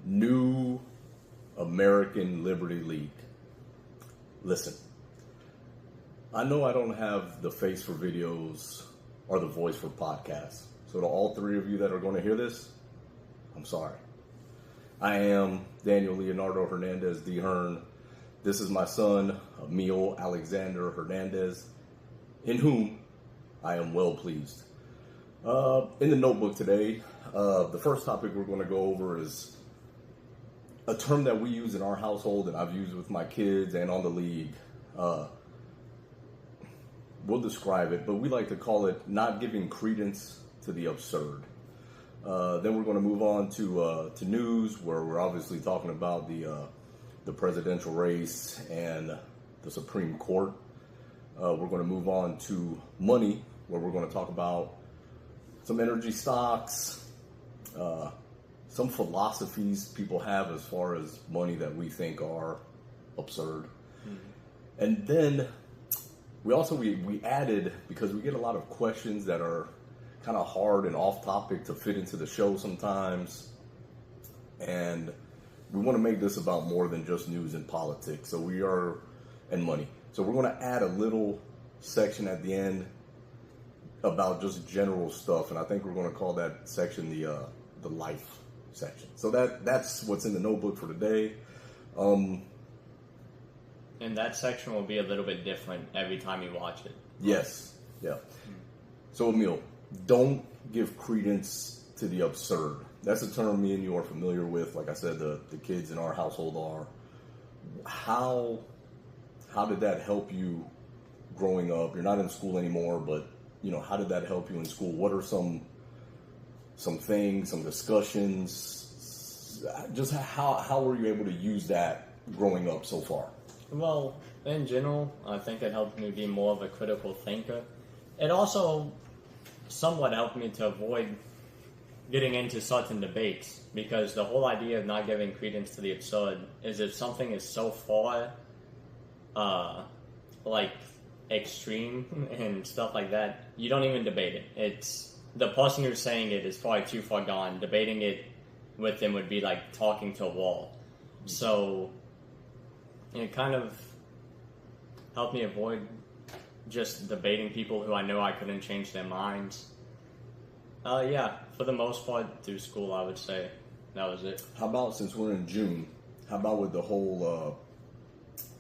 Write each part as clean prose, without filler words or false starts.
New American Liberty League. Listen, I know I don't have the face for videos or the voice for podcasts. So to all three of you that are going to hear this, I'm sorry. I am Daniel Leonardo Hernandez D. Hearn. This is my son, Emil Alexander Hernandez, in whom I am well pleased. In the notebook today, the first topic we're going to go over is a term that we use in our household and I've used with my kids and on the league. We'll describe it, but we like to call it not giving credence to the absurd. Then we're going to move on to news, where we're obviously talking about the presidential race and the Supreme Court. We're going to move on to money, where we're going to talk about some energy stocks, some philosophies people have as far as money that we think are absurd. Mm-hmm. And then we added, because we get a lot of questions that are kind of hard and off topic to fit into the show sometimes, and we want to make this about more than just news and politics. And money. So we're going to add a little section at the end about just general stuff, and I think we're going to call that section the life section. So that's what's in the notebook for today. And that section will be a little bit different every time you watch it. Yes. Yeah. So Emil, don't give credence to the absurd. That's a term me and you are familiar with. Like I said, the kids in our household are. How did that help you growing up? You're not in school anymore, but how did that help you in school? What are some things, some discussions? Just how were you able to use that growing up so far? Well, in general, I think it helped me be more of a critical thinker. It also somewhat helped me to avoid getting into certain debates, because the whole idea of not giving credence to the absurd is if something is so far, extreme and stuff like that, you don't even debate it. It's the person who's saying it is probably too far gone. Debating it with them would be like talking to a wall. So it kind of helped me avoid just debating people who I know I couldn't change their minds. For the most part through school, I would say that was it. How about, since we're in June, how about with the whole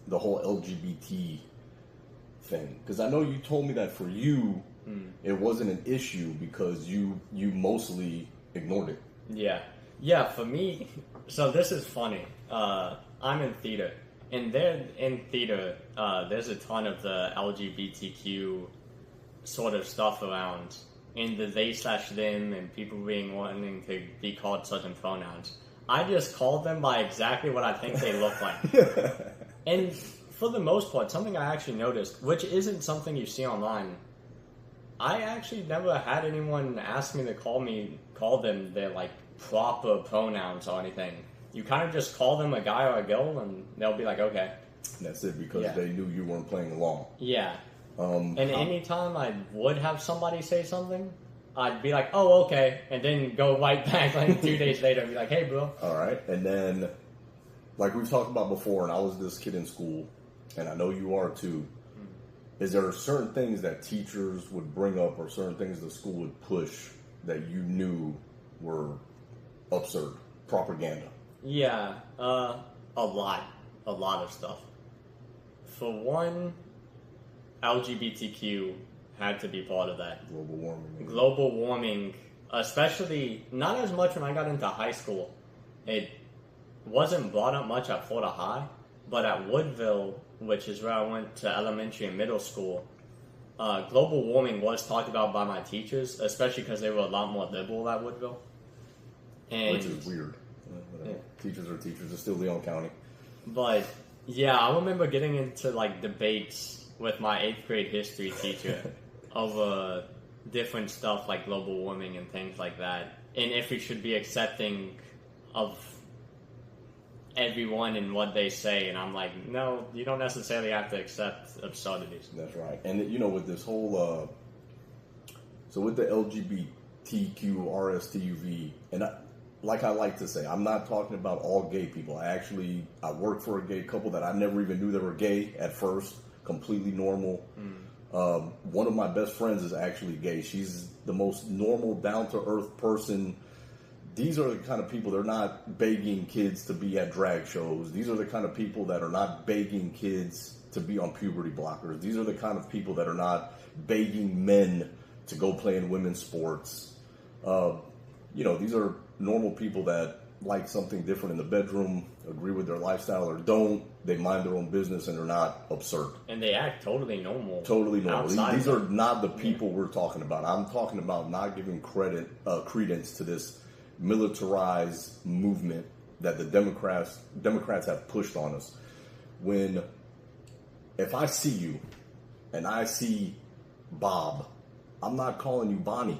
LGBT thing? Because I know you told me that for you, it wasn't an issue because you mostly ignored it. Yeah, for me, so this is funny. I'm in theater, and there in theater, there's a ton of the LGBTQ sort of stuff around, and the they/them, and people wanting to be called certain pronouns. I just call them by exactly what I think they look like. And for the most part, something I actually noticed, which isn't something you see online, I actually never had anyone ask me to call them their proper pronouns or anything. You kind of just call them a guy or a girl, and they'll be like, okay. That's it, because they knew you weren't playing along. Yeah. And anytime I would have somebody say something, I'd be like, oh, okay, and then go right back 2 days later and be like, hey, bro. All right, and then, like we've talked about before, and I was this kid in school, and I know you are too, is there certain things that teachers would bring up or certain things the school would push that you knew were absurd, propaganda? Yeah, a lot of stuff. For one, LGBTQ had to be part of that. Global warming, especially not as much when I got into high school. It wasn't brought up much at Florida High, but at Woodville, which is where I went to elementary and middle school, global warming was talked about by my teachers, especially because they were a lot more liberal at Woodville. Which is weird. Yeah. Teachers are teachers. It's still Leon County. But yeah, I remember getting into debates with my 8th grade history teacher over different stuff like global warming and things like that, and if we should be accepting of everyone and what they say. And I'm like, no, you don't necessarily have to accept absurdities. That's right. And with this whole so with the LGBTQ RSTUV, and like I like to say, I'm not talking about all gay people. I work for a gay couple that I never even knew they were gay at first, completely normal. One of my best friends is actually gay. She's the most normal, down-to-earth person. These are the kind of people, they're not begging kids to be at drag shows. These are the kind of people that are not begging kids to be on puberty blockers. These are the kind of people that are not begging men to go play in women's sports. These are normal people that like something different in the bedroom, agree with their lifestyle or don't. They mind their own business and they're not absurd. And they act totally normal. Totally normal. These are not the people we're talking about. I'm talking about not giving credence to this militarized movement that the Democrats have pushed on us. If I see you and I see Bob, I'm not calling you Bonnie.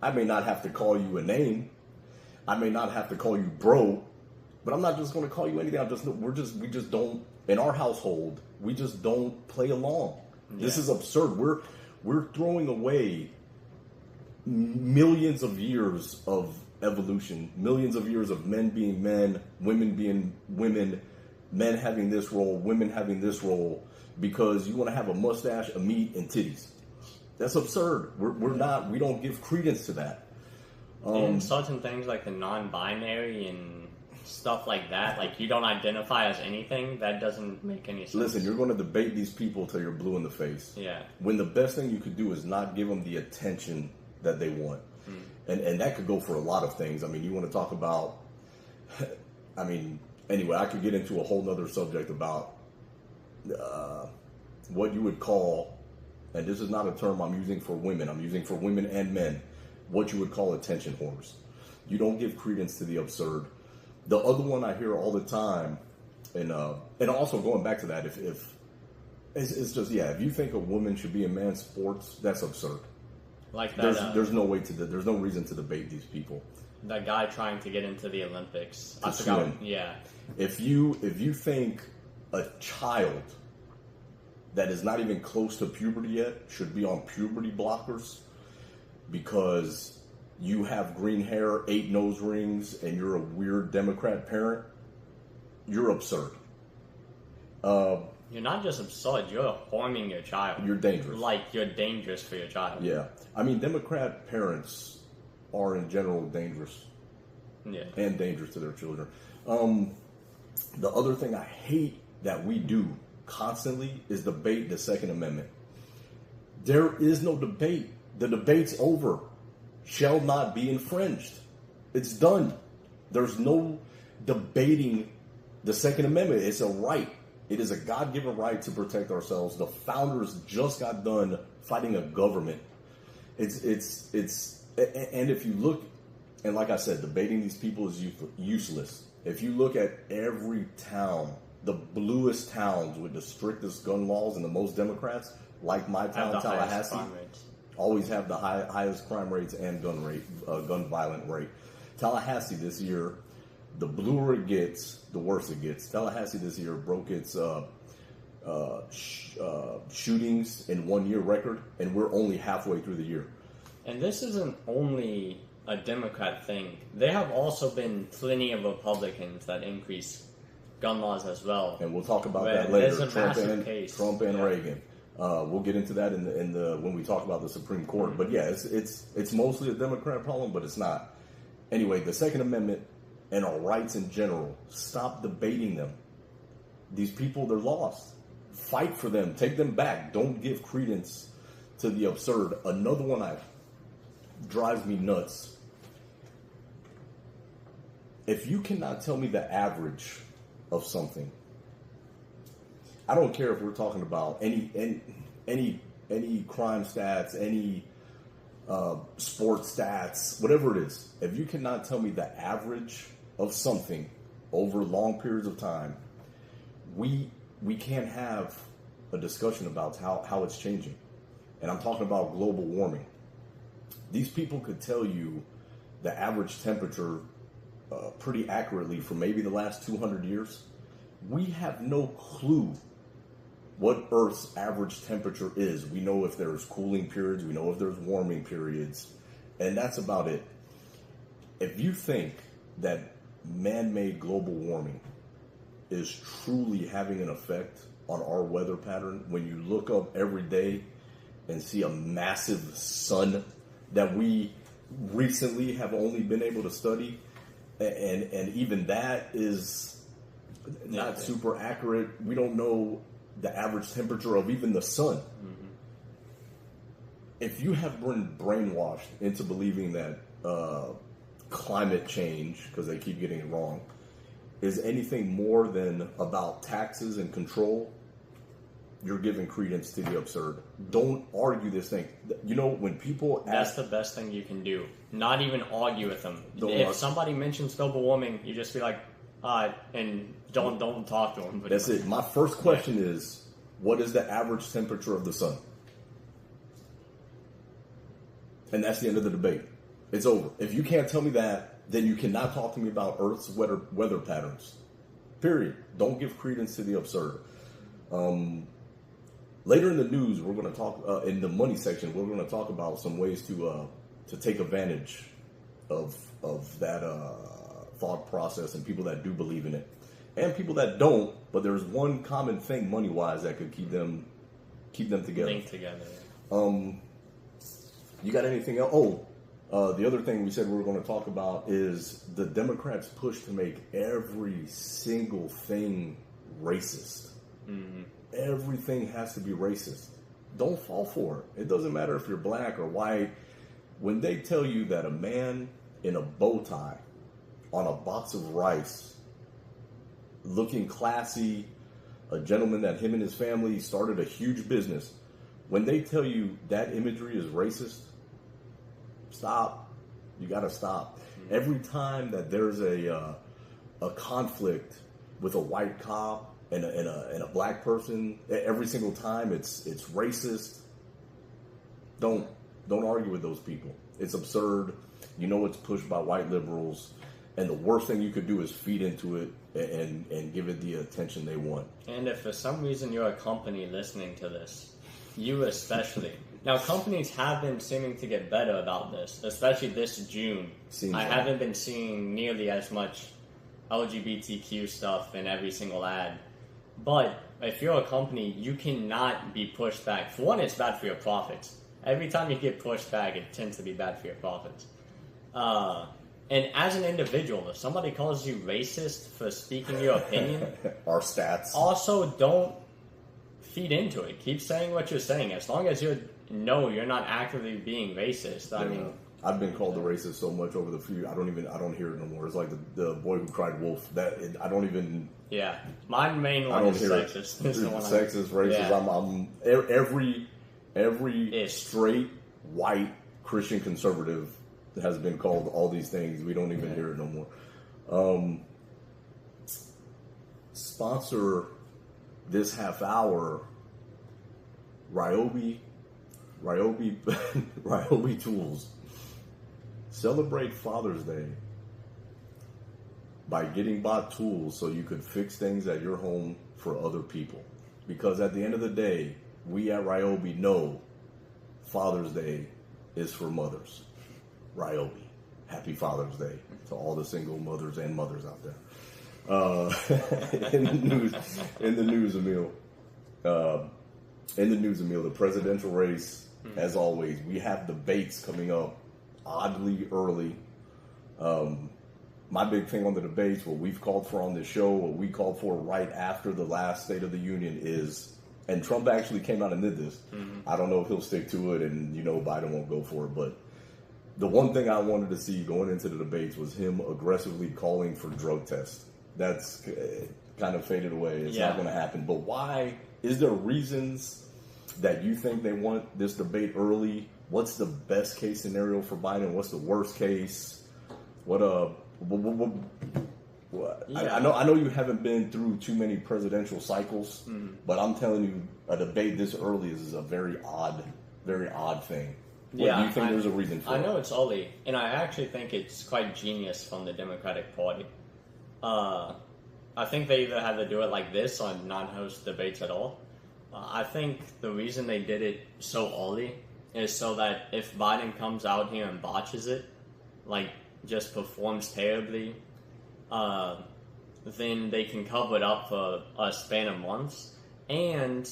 I may not have to call you a name. I may not have to call you bro, but I'm not just going to call you anything. We just don't, in our household, we just don't play along. Yeah. This is absurd. We're throwing away millions of years of evolution, millions of years of men being men, women being women, men having this role, women having this role, because you want to have a mustache, a meat, and titties. That's absurd. We don't give credence to that. And certain things like the non-binary and stuff like that, like you don't identify as anything, that doesn't make any sense. Listen, you're going to debate these people till you're blue in the face. Yeah. When the best thing you could do is not give them the attention that they want. And that could go for a lot of things. I mean, you want to talk about, anyway, I could get into a whole nother subject about what you would call, and this is not a term I'm using for women, I'm using for women and men, what you would call attention whores. You don't give credence to the absurd. The other one I hear all the time, and also going back to that, if it's just, if you think a woman should be in man's sports, that's absurd. Like that, there's no reason to debate these people. That guy trying to get into the Olympics. I forgot. Yeah. If you think a child that is not even close to puberty yet should be on puberty blockers because you have green hair, 8 nose rings, and you're a weird Democrat parent, you're absurd. You're not just absurd, you're harming your child. You're dangerous. Like, you're dangerous for your child. Yeah. I mean, Democrat parents are in general dangerous. Yeah. And dangerous to their children. The other thing I hate that we do constantly is debate the Second Amendment. There is no debate. The debate's over. Shall not be infringed. It's done. There's no debating the Second Amendment. It's a right. It is a God-given right to protect ourselves. The founders just got done fighting a government. And if you look, and like I said, debating these people is useless. If you look at every town, the bluest towns with the strictest gun laws and the most Democrats, like my town, Tallahassee, always have the highest crime rates and gun violent rate. Tallahassee this year, the bluer it gets, the worse it gets. Tallahassee this year broke its shootings in 1 year record, and we're only halfway through the year. And this isn't only a Democrat thing. There have also been plenty of Republicans that increase gun laws as well. And we'll talk about that later. There's a massive case. Trump and Reagan. We'll get into that in the when we talk about the Supreme Court. But yeah, it's mostly a Democrat problem, but it's not. Anyway, the Second Amendment and our rights in general, stop debating them. These people, they're lost. Fight for them. Take them back. Don't give credence to the absurd. Another one that drives me nuts. If you cannot tell me the average of something, I don't care if we're talking about any crime stats, any sports stats, whatever it is. If you cannot tell me the average of something over long periods of time, we can't have a discussion about how it's changing. And I'm talking about global warming. These people could tell you the average temperature pretty accurately for maybe the last 200 years. We have no clue what Earth's average temperature is. We know if there's cooling periods, we know if there's warming periods, and that's about it. If you think that man-made global warming is truly having an effect on our weather pattern when you look up every day and see a massive sun that we recently have only been able to study, and even that is not super accurate. We don't know the average temperature of even the sun. Mm-hmm. If you have been brainwashed into believing that climate change, because they keep getting it wrong, is anything more than about taxes and control, you're giving credence to the absurd. Don't argue this thing. You know, when people ask... That's the best thing you can do. Not even argue with them. If somebody mentions global warming, you just be like, and don't talk to them. That's it. My first question is, what is the average temperature of the sun? And that's the end of the debate. It's over. If you can't tell me that, then you cannot talk to me about Earth's weather patterns. Period. Don't give credence to the absurd. Later in the news, we're going to talk, in the money section, we're going to talk about some ways to take advantage of that thought process and people that do believe in it. And people that don't, but there's one common thing money-wise that could keep them together. Linked together. You got anything else? The other thing we said we were going to talk about is the Democrats' push to make every single thing racist. Mm-hmm. Everything has to be racist. Don't fall for it. It doesn't matter if you're black or white. When they tell you that a man in a bow tie on a box of rice, looking classy, a gentleman that him and his family started a huge business, when they tell you that imagery is racist, stop. You got to stop. Mm-hmm. Every time that there's a conflict with a white cop and a black person, every single time it's racist. Don't argue with those people. It's absurd. You know it's pushed by white liberals, and the worst thing you could do is feed into it and give it the attention they want. And if for some reason you're a company listening to this, you especially. Now, companies have been seeming to get better about this, especially this June. I haven't been seeing nearly as much LGBTQ stuff in every single ad. But if you're a company, you cannot be pushed back. For one, it's bad for your profits. Every time you get pushed back, it tends to be bad for your profits. And as an individual, if somebody calls you racist for speaking your opinion... Our stats. Also, don't feed into it. Keep saying what you're saying. As long as you're not actively being racist. I mean... I've been called a racist so much over the few... I don't hear it no more. It's like the boy who cried wolf. I don't even... Yeah. My main one is sexist. Sexist, racist. Yeah. Every straight, white, Christian conservative has been called all these things. We don't even hear it no more. Sponsor this half hour, Ryobi Tools. Celebrate Father's Day by getting bought tools so you could fix things at your home for other people. Because at the end of the day, we at Ryobi know Father's Day is for mothers. Ryobi. Happy Father's Day to all the single mothers and mothers out there. In the news, Emil, the presidential race, as always, we have debates coming up oddly early. My big thing on the debates, what we've called for on this show, what we called for right after the last State of the Union is, and Trump actually came out and did this. Mm-hmm. I don't know if he'll stick to it, and Biden won't go for it, but the one thing I wanted to see going into the debates was him aggressively calling for drug tests. That's kind of faded away. It's not going to happen. But why? Is there reasons that you think they want this debate early? What's the best case scenario for Biden? What's the worst case? I know you haven't been through too many presidential cycles, but I'm telling you, a debate this early is a very odd thing. Do you think there's a reason for it? I know it's early, and I actually think it's quite genius from the Democratic Party. I think they either had to do it like this or not host debates at all. I think the reason they did it so early is so that if Biden comes out here and botches it, like just performs terribly, then they can cover it up for a span of months. And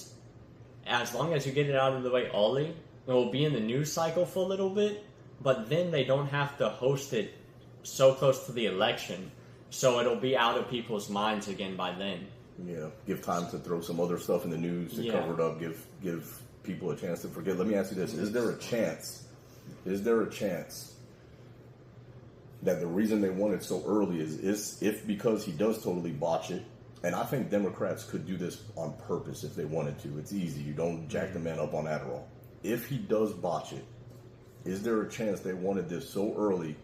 as long as you get it out of the way early, it will be in the news cycle for a little bit, but then they don't have to host it so close to the election, so it'll be out of people's minds again by then. Yeah, give time to throw some other stuff in the news to cover it up, give people a chance to forget. Let me ask you this. Is there a chance that the reason they want it so early is if because he does totally botch it, and I think Democrats could do this on purpose if they wanted to. It's easy. You don't jack the man up on Adderall. If he does botch it, is there a chance they wanted this so early,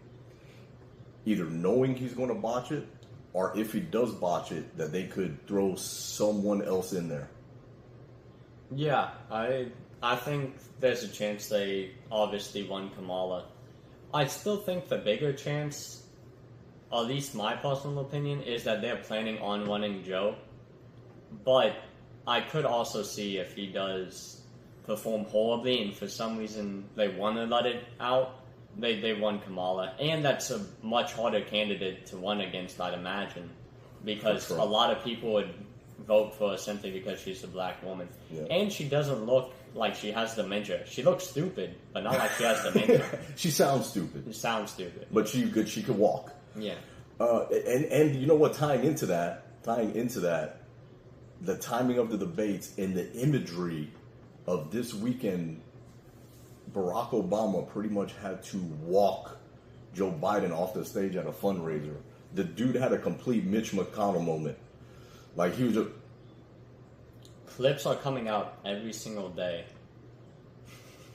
either knowing he's going to botch it, or if he does botch it, that they could throw someone else in there? Yeah, I think there's a chance they obviously won Kamala. I still think the bigger chance, at least my personal opinion, is that they're planning on running Joe. But I could also see if he does perform horribly and for some reason they want to let it out, they won Kamala. And that's a much harder candidate to run against, I'd imagine. Because a lot of people would vote for her simply because she's a black woman. Yeah. And she doesn't look like she has dementia. She looks stupid, but not like she has dementia. She sounds stupid. She sounds stupid. But she could walk. Yeah. And you know what, tying into that, the timing of the debates and the imagery of this weekend, Barack Obama pretty much had to walk Joe Biden off the stage at a fundraiser. The dude had a complete Mitch McConnell moment. Like, he was just... Clips are coming out every single day.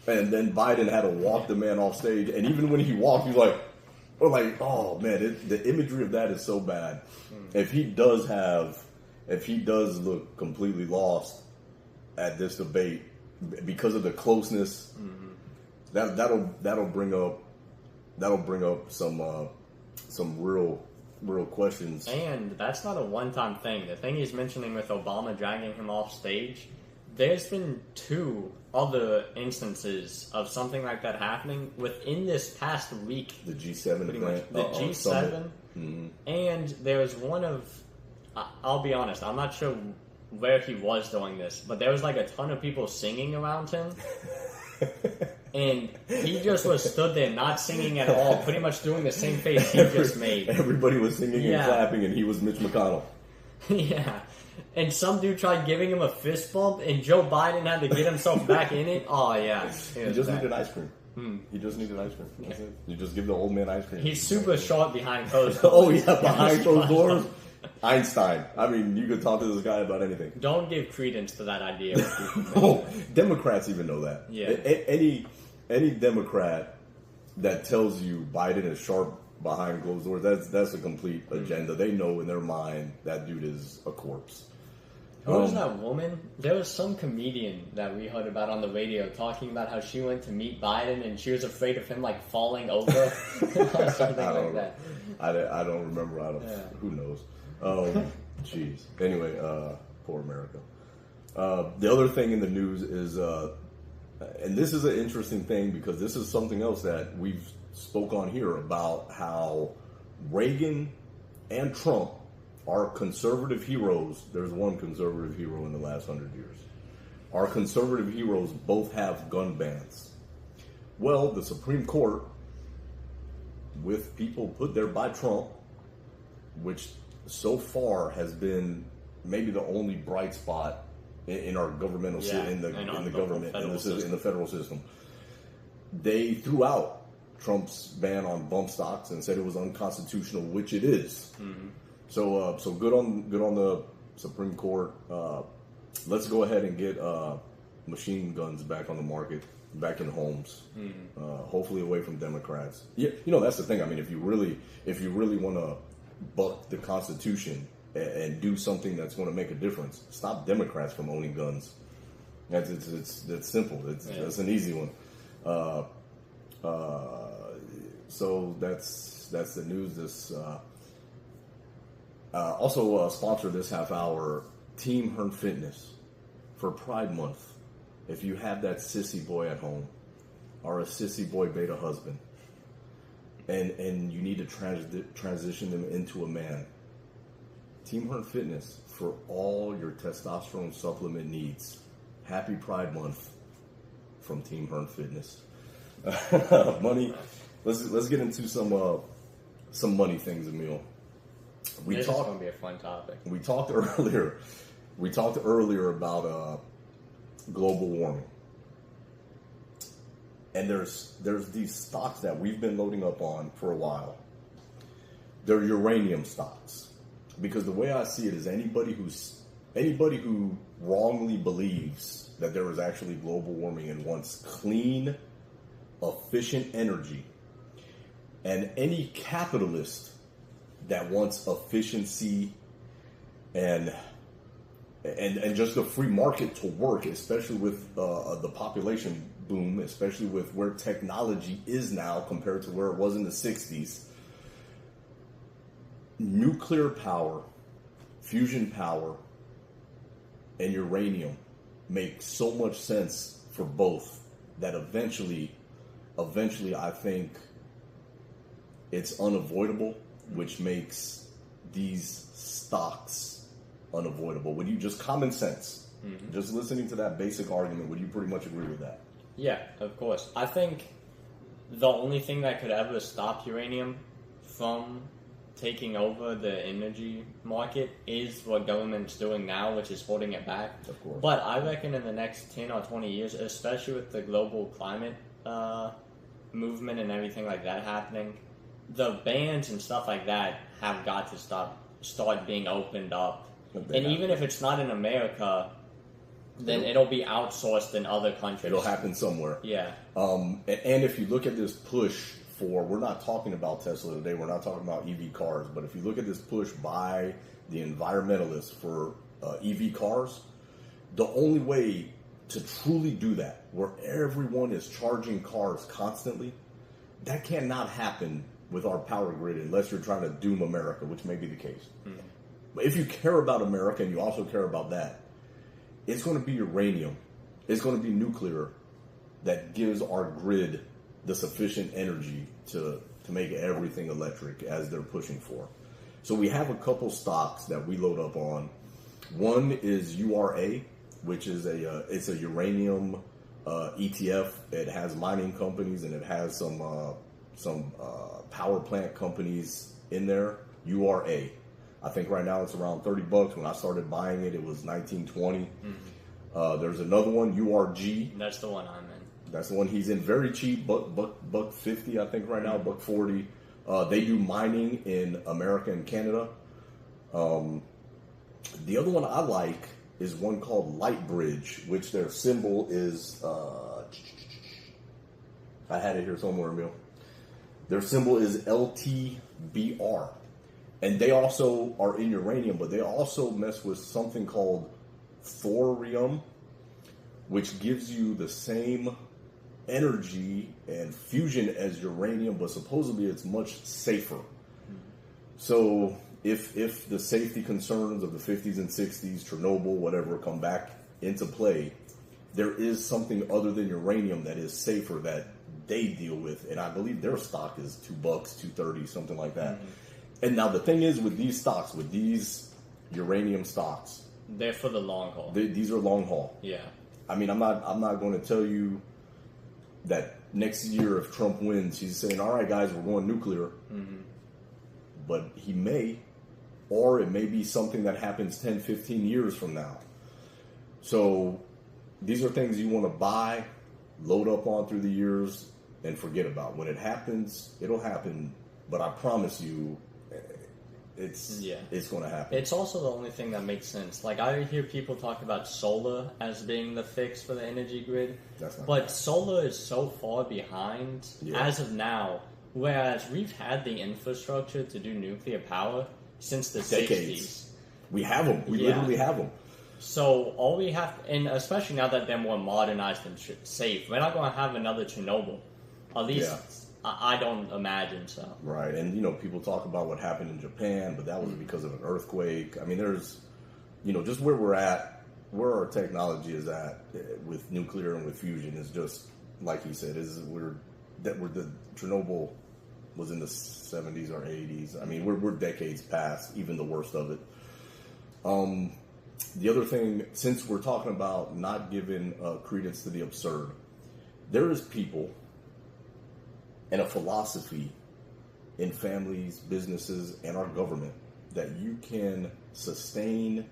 And then Biden had to walk the man off stage. And even when he walked, he was like, oh man, the imagery of that is so bad. If he does look completely lost at this debate because of the closeness, that'll bring up some real questions. And that's not a one-time thing. The thing he's mentioning with Obama dragging him off stage, there's been 2 other instances of something like that happening within this past week. The G7 event. The G7. And there was one of, I'll be honest, I'm not sure where he was doing this, but there was like a ton of people singing around him. And he just stood there not singing at all, pretty much doing the same face he just made. Everybody was singing and clapping, and he was Mitch McConnell. Yeah. And some dude tried giving him a fist bump, and Joe Biden had to get himself back in it. Oh, yeah. He just needed ice cream. He just needed ice cream. That's it. You just give the old man ice cream. He's super short behind closed doors. Oh, yeah, behind closed doors. Einstein. I mean, you could talk to this guy about anything. Don't give credence to that idea. Oh, Democrats even know that. Yeah. Any Democrat that tells you Biden is sharp behind closed doors, that's a complete agenda. They know in their mind that dude is a corpse. Who was that woman? There was some comedian that we heard about on the radio talking about how she went to meet Biden and she was afraid of him like falling over or something like that. I don't remember. Who knows? Jeez. Anyway, poor America. The other thing in the news is, and this is an interesting thing because this is something else that we've spoke on here about how Reagan and Trump are conservative heroes. There's one conservative hero in the last 100 years. Our conservative heroes both have gun bans. Well, the Supreme Court, with people put there by Trump, which so far has been maybe the only bright spot in our governmental in the federal system. They threw out Trump's ban on bump stocks and said it was unconstitutional, which it is. Mm-hmm. So good on the Supreme Court. Let's go ahead and get machine guns back on the market, back in homes. Mm-hmm. Hopefully away from Democrats. Yeah, that's the thing. I mean, if you really want to buck the Constitution and do something that's going to make a difference, stop Democrats from owning guns. That's simple. That's an easy one. So that's the news. This also sponsor this half hour, Team Hearn Fitness for Pride Month. If you have that sissy boy at home or a sissy boy beta husband, and you need to transition them into a man. Team Hearn Fitness for all your testosterone supplement needs. Happy Pride Month from Team Hearn Fitness. Money. Let's get into some money things, Emil. This is going to be a fun topic. We talked earlier. We talked earlier about global warming, and there's these stocks that we've been loading up on for a while. They're uranium stocks, because the way I see it is anybody who wrongly believes that there is actually global warming and wants clean, efficient energy, and any capitalist that wants efficiency and just the free market to work, especially with the population boom, especially with where technology is now compared to where it was in the 60s. Nuclear power, fusion power, and uranium make so much sense for both that eventually I think it's unavoidable, which makes these stocks unavoidable. Would you, just common sense, just listening to that basic argument, would you pretty much agree with that? Yeah, of course. I think the only thing that could ever stop uranium from taking over the energy market is what government's doing now, which is holding it back. Of course. But I reckon in the next 10 or 20 years, especially with the global climate movement and everything like that happening, the bans and stuff like that have got to start being opened up. And even if it's not in America, then it'll be outsourced in other countries. It'll happen somewhere. Yeah. And if you look at this push for, we're not talking about Tesla today, we're not talking about EV cars, but if you look at this push by the environmentalists for EV cars, the only way to truly do that, where everyone is charging cars constantly, that cannot happen with our power grid unless you're trying to doom America, which may be the case. Mm-hmm. But if you care about America and you also care about that, it's going to be uranium, it's going to be nuclear that gives our grid the sufficient energy to make everything electric as they're pushing for. So we have a couple stocks that we load up on. One is URA, which is it's a uranium ETF. It has mining companies and it has some power plant companies in there. URA. I think right now it's around $30. When I started buying it, it was $19.20. Mm-hmm. There's another one, URG. That's the one I'm in. That's the one he's in. Very cheap, buck 50, I think right now, buck 40. They do mining in America and Canada. The other one I like is one called Lightbridge, which their symbol is. I had it here somewhere, Emil. Their symbol is LTBR. And they also are in uranium, but they also mess with something called thorium, which gives you the same energy and fusion as uranium, but supposedly it's much safer. So if the safety concerns of the 50s and 60s, Chernobyl, whatever, come back into play, there is something other than uranium that is safer that they deal with. And I believe their stock is $2, $2.30, something like that. Mm-hmm. And now the thing is with these stocks, with these uranium stocks, they're for the long haul. These are long haul. Yeah. I mean, I'm not going to tell you that next year if Trump wins, he's saying, all right, guys, we're going nuclear. Mm-hmm. But he may, or it may be something that happens 10, 15 years from now. So these are things you want to buy, load up on through the years, and forget about. When it happens, it'll happen. But I promise you, it's going to happen. It's also the only thing that makes sense. Like, I hear people talk about solar as being the fix for the energy grid. But solar is so far behind as of now, whereas we've had the infrastructure to do nuclear power since the decades. 60s. We have them. We literally have them. So all we have, and especially now that they're more modernized and safe, we're not going to have another Chernobyl. At least I don't imagine so. Right, and people talk about what happened in Japan, but that was because of an earthquake. I mean, there's, just where we're at, where our technology is at with nuclear and with fusion is just like he said, we're the Chernobyl was in the 70s or 80s. I mean, we're decades past even the worst of it. The other thing, since we're talking about not giving credence to the absurd, there is people and a philosophy in families, businesses, and our government that you can sustain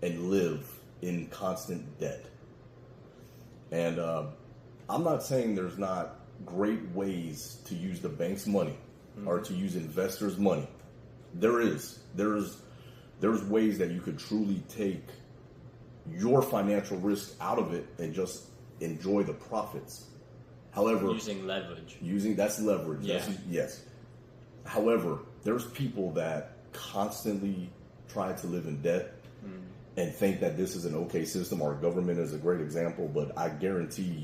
and live in constant debt. And I'm not saying there's not great ways to use the bank's money or to use investors' money. There's ways that you could truly take your financial risk out of it and just enjoy the profits. However, using leverage. That's leverage. Yeah. Yes. However, there's people that constantly try to live in debt and think that this is an okay system. Our government is a great example, but I guarantee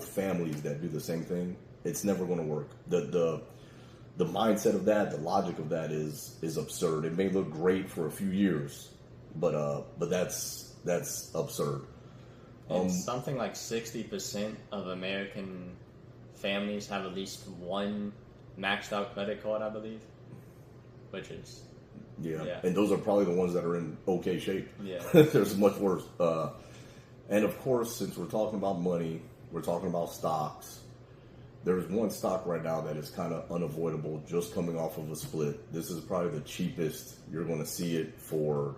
families that do the same thing. It's never going to work. The mindset of that, the logic of that is absurd. It may look great for a few years, but that's absurd. Something like 60% of American families have at least one maxed out credit card, I believe, which is yeah. And those are probably the ones that are in okay shape. Yeah. There's much worse. And of course, since we're talking about money, we're talking about stocks. There's one stock right now that is kind of unavoidable, just coming off of a split. This is probably the cheapest you're going to see it for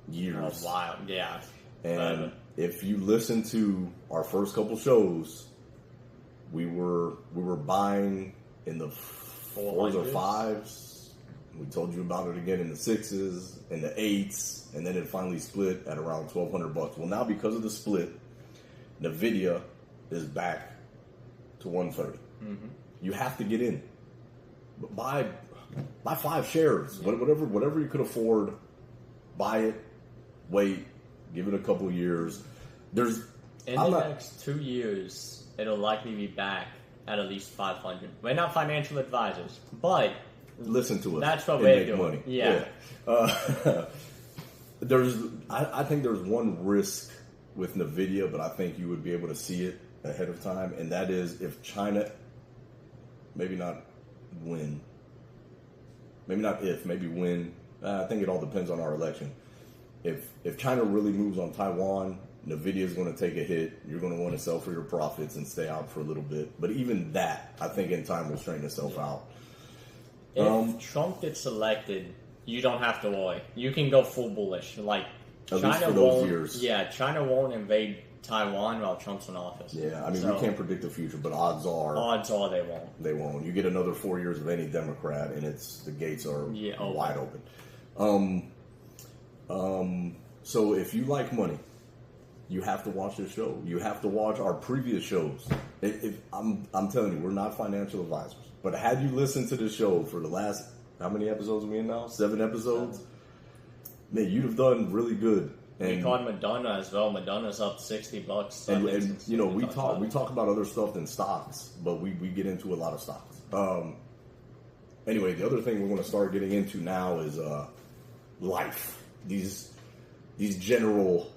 years. A while, yeah. And if you listen to our first couple shows, we were buying in the 4s or 5s. We told you about it again in the 6s and the 8s, and then it finally split at around $1,200. Well, now because of the split, Nvidia is back to 130. You have to get in. Buy 5 shares, whatever you could afford. Buy it. Wait. Give it a couple years. In the next 2 years, it'll likely be back at least 500. We're not financial advisors, but listen to us. That's what we're doing. Money. Yeah. I think there's one risk with Nvidia, but I think you would be able to see it ahead of time, and that is if China, maybe not when, maybe not if, maybe when. I think it all depends on our election. If China really moves on Taiwan, Nvidia is going to take a hit. You're going to want to sell for your profits and stay out for a little bit. But even that, I think in time will straighten itself out. If Trump gets elected, you don't have to worry. You can go full bullish. Like at least for those years. Yeah, China won't invade Taiwan while Trump's in office. Yeah, I mean, we can't predict the future, but odds are they won't. They won't. You get another 4 years of any Democrat, and the gates are wide open. So if you like money, you have to watch this show. You have to watch our previous shows. I'm telling you, we're not financial advisors. But had you listened to the show for the last, how many episodes are we in now? 7 episodes? Man, you'd have done really good. And we called Madonna as well. Madonna's up $60. And you know, we talk about other stuff than stocks, but we get into a lot of stocks. Anyway, the other thing we're going to start getting into now is life. These general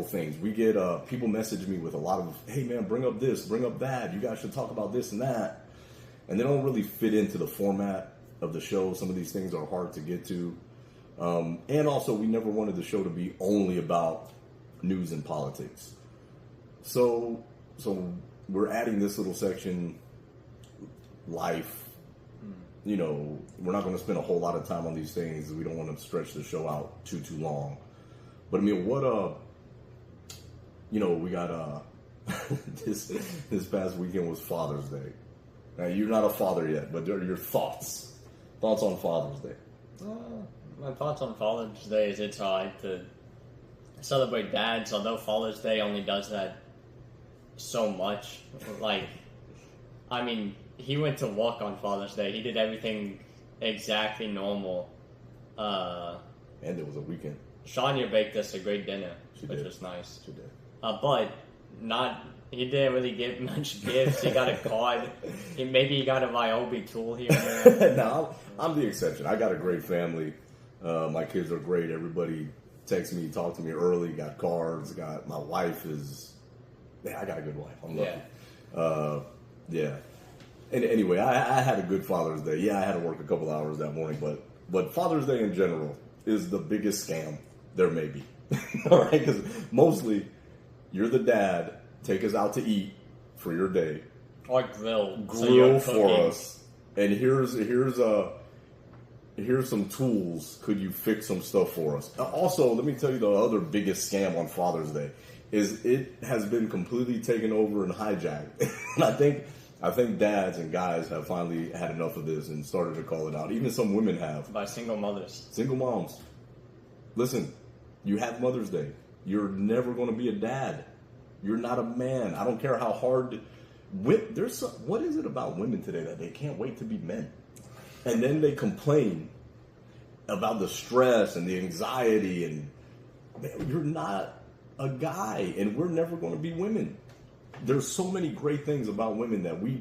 things. We get people message me with a lot of, hey man, bring up this, bring up that. You guys should talk about this and that. And they don't really fit into the format of the show. Some of these things are hard to get to. And also, we never wanted the show to be only about news and politics. So we're adding this little section, life. You know, we're not going to spend a whole lot of time on these things. We don't want to stretch the show out too long. But I mean, we got this past weekend was Father's Day. Now, you're not a father yet, but what are your thoughts on Father's Day? My thoughts on Father's Day is it's hard to celebrate dads, although Father's Day only does that so much. Like, I mean, he went to work on Father's Day. He did everything exactly normal. And it was a weekend. Shania baked us a great dinner, which was nice. She did. But he didn't really get much gifts. He got a card. Maybe he got a Ryobi tool here and there. No, I'm the exception. I got a great family. My kids are great. Everybody texts me, talk to me early, got cards, my wife is, I got a good wife. I'm lucky. Yeah. And anyway, I had a good Father's Day. Yeah, I had to work a couple hours that morning, but Father's Day in general is the biggest scam there may be. All right, because mostly you're the dad, take us out to eat for your day, or grill for us, and here's some tools. Could you fix some stuff for us? Also, let me tell you the other biggest scam on Father's Day is it has been completely taken over and hijacked. And I think dads and guys have finally had enough of this and started to call it out. Even some women have. By single mothers. Single moms. Listen, you have Mother's Day. You're never going to be a dad. You're not a man. I don't care how hard. What is it about women today that they can't wait to be men? And then they complain about the stress and the anxiety and man, you're not a guy and we're never going to be women. There's so many great things about women that we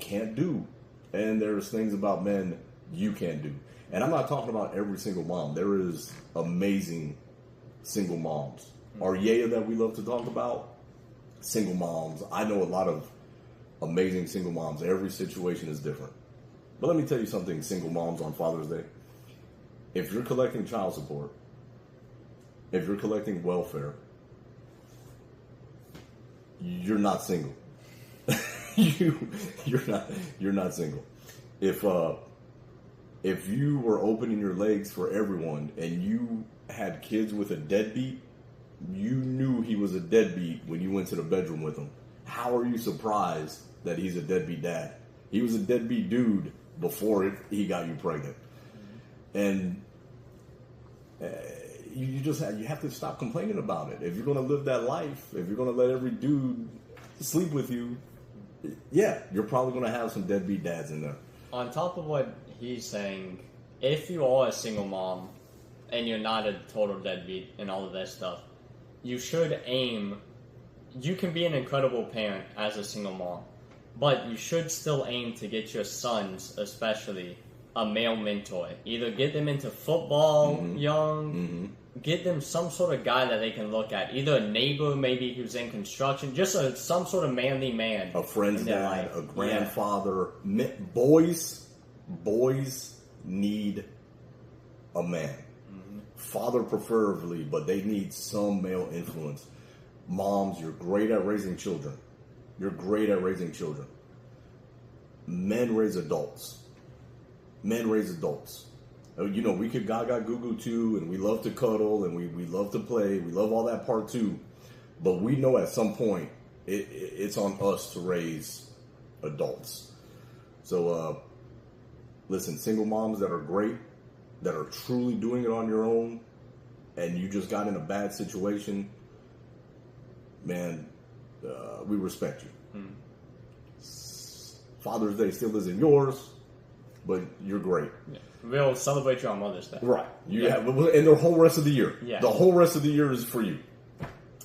can't do. And there's things about men you can't do. And I'm not talking about every single mom. There is amazing single moms. Our Yaya that we love to talk about, single moms. I know a lot of amazing single moms. Every situation is different. But let me tell you something, single moms on Father's Day. If you're collecting child support, if you're collecting welfare, you're not single. You're not single. If you were opening your legs for everyone and you had kids with a deadbeat, you knew he was a deadbeat when you went to the bedroom with him. How are you surprised that he's a deadbeat dad? He was a deadbeat dude before he got you pregnant. And you have to stop complaining about it. If you're going to live that life, if you're going to let every dude sleep with you, yeah, you're probably going to have some deadbeat dads in there. On top of what he's saying, if you are a single mom and you're not a total deadbeat and all of that stuff, you should aim. You can be an incredible parent as a single mom, but you should still aim to get your sons, especially, a male mentor. Either get them into football young, get them some sort of guy that they can look at. Either a neighbor, maybe who's in construction, just some sort of manly man. A friend's dad, a grandfather. Yeah. Boys need a man. Father preferably, but they need some male influence. Moms, you're great at raising children. Men raise adults. You know, we could gaga goo goo too, and we love to cuddle, and we love to play. We love all that part too. But we know at some point it's on us to raise adults. So, listen, single moms that are great, that are truly doing it on your own, and you just got in a bad situation, man, we respect you. Father's Day still isn't yours, but you're great. Yeah. We'll celebrate you on Mother's Day. Right. And the whole rest of the year. Yeah. The whole rest of the year is for you.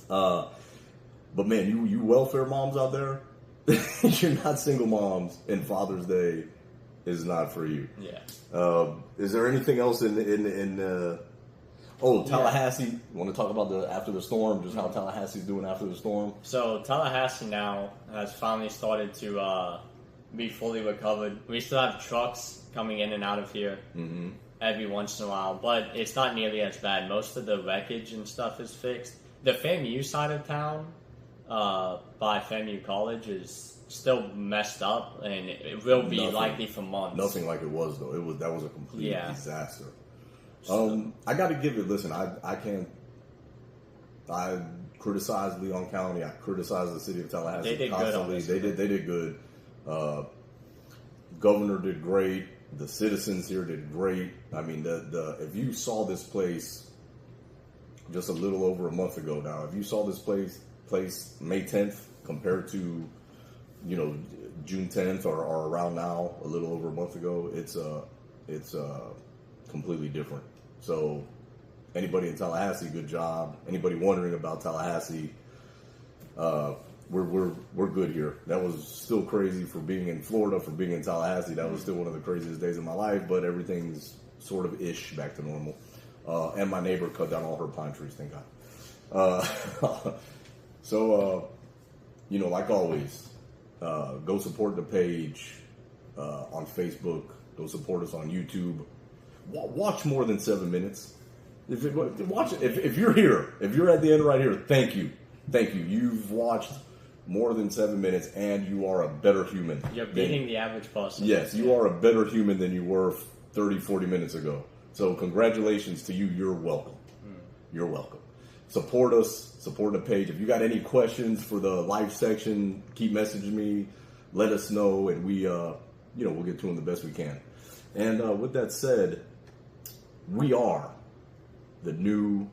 But man, you welfare moms out there, you're not single moms, and Father's Day is not for you. Yeah. Is there anything else in Tallahassee? You want to talk about after the storm, just how Tallahassee's doing after the storm? So Tallahassee now has finally started to be fully recovered. We still have trucks coming in and out of here every once in a while, but it's not nearly as bad. Most of the wreckage and stuff is fixed. The FAMU side of town, by FAMU College, is still messed up, and it will be likely for months. Nothing like it was though. That was a complete disaster. I got to give it. Listen, I criticize Leon County. I criticize the city of Tallahassee. They did constantly. good. They did good. Governor did great. The citizens here did great. I mean, if you saw this place just a little over a month ago now, if you saw this place May 10th compared to, June 10th or around now, a little over a month ago, it's completely different. So anybody in Tallahassee, good job. Anybody wondering about Tallahassee, we're good here. That was still crazy for being in Florida, for being in Tallahassee. That was still one of the craziest days of my life, but everything's sort of ish back to normal. And my neighbor cut down all her pine trees, thank God. So, like always, go support the page. on Facebook. Go support us on YouTube. Watch more than 7 minutes. If you're here, if you're at the end right here, thank you. You've watched more than 7 minutes, and you are a better human. You're beating the average person. Yes, you are a better human than you were 30, 40 minutes ago. So congratulations to you. You're welcome. You're welcome. Support us. Support the page. If you got any questions for the live section, keep messaging me. Let us know, and we'll get to them the best we can. And with that said, we are the new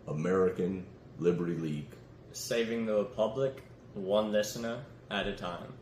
American Liberty League. Saving the Republic, one listener at a time.